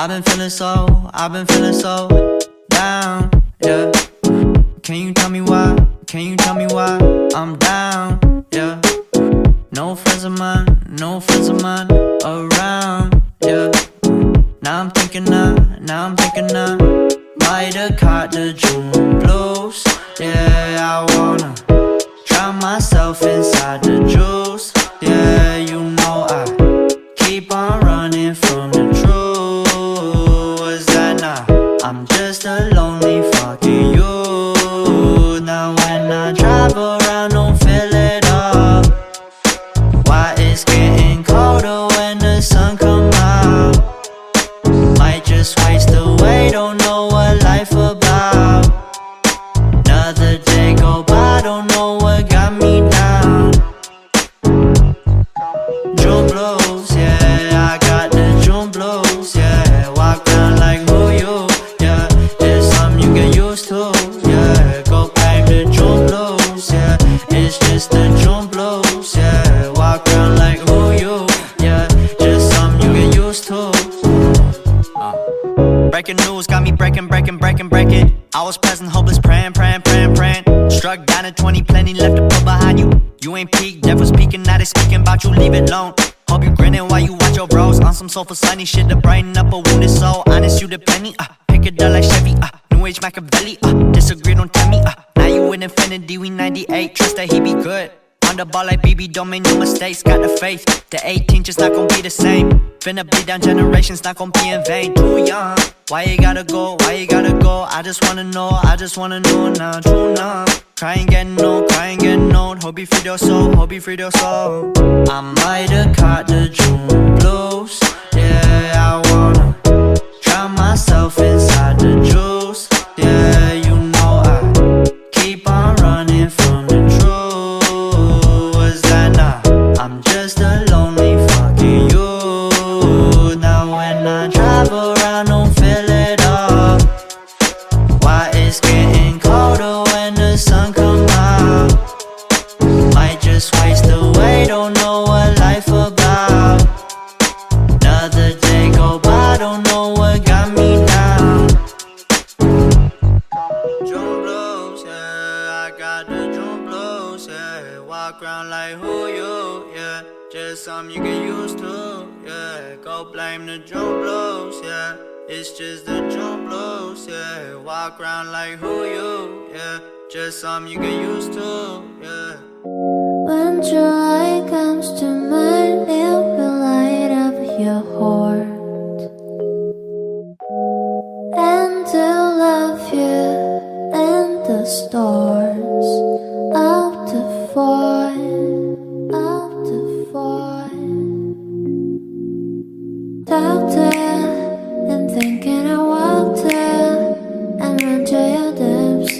I've been feeling so down, yeah. Can you tell me why? Can you tell me why I'm down, yeah. No friends of mine around, yeah. Now I'm thinking I might have caught the June blues. Yeah, I wanna drown myself inside the juice. Yeah, you know I keep on running from the truth. Was that not? I'm just a lonely fucking you. Now when I drive around, don't feel it all. Why it's getting colder when the sun come out? Might just waste away, don't know what life about. Another day go by, don't know what got me down. June blues, yeah, I got the June blues, yeah. Walk around like who you, yeah. It's something you get used to, yeah. Go blame the June blues, yeah. It's just the June blues, yeah. Walk around like who you, yeah. Just something you get used to. Breaking news got me breaking. I was present, hopeless, praying. Struck down at 20, plenty left to put behind you. You ain't peaked, devil's peeking, now they speaking about you, leave it alone. Hope you grinning while you watch your bros on some soulful sunny shit to brighten up a wounded soul. Honest, you the penny, pick it up like Chevy, New Age Machiavelli, disagree, don't tell me, now you in infinity, we 98, trust that he be good. On the ball like BB, don't make no mistakes, got the faith. The 18 just not gon' be the same. Finna bleed down generations, not gon' be in vain. Too young, why you gotta go, I just wanna know now, true now. Crying getting old, hope you freed your soul, I might have caught the June blues. Yeah, I wanna drown myself inside the juice. Yeah, you know I keep on running from the truth. Was that not? I'm just a lonely fucking you. Now when I drive around, don't feel it all. Why it's getting colder when the sun come out? Might just waste away, don't know what life about. Another day go by, don't know what got me down. June blues, yeah, I got the June blues, yeah. Walk around like who you, yeah. Just something you get used to, yeah. Go blame the June blues, yeah. It's just the June blues, yeah. Walk around like who you, yeah. Just something you get used to, yeah. When July comes to mind, it will light up your heart, and to love you and the stars of the fort, talk to you and thinking I walk to you and run to your depths.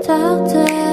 Talk to you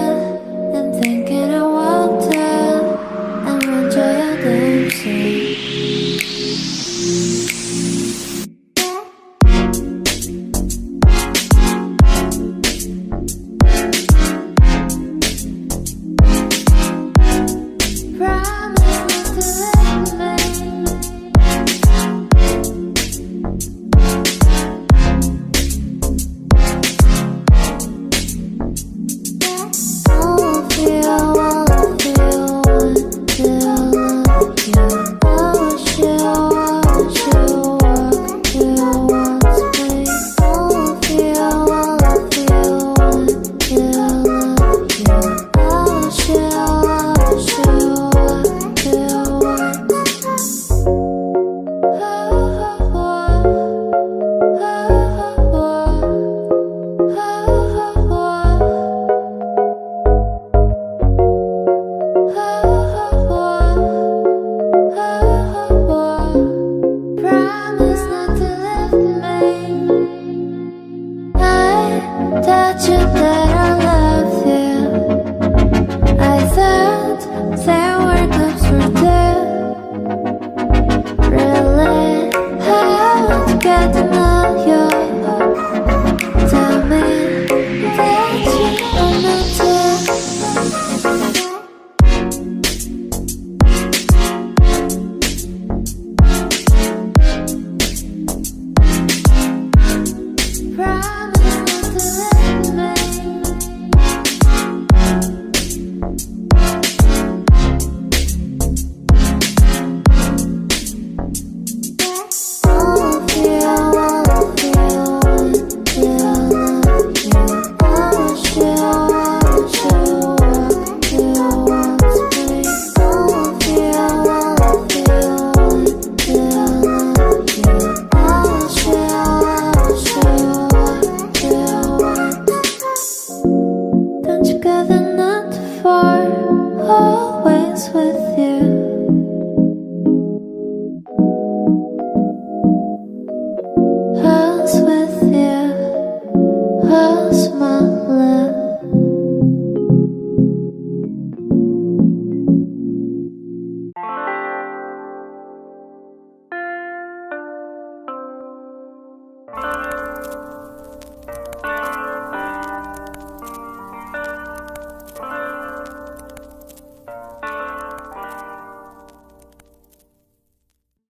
together, not too far, always with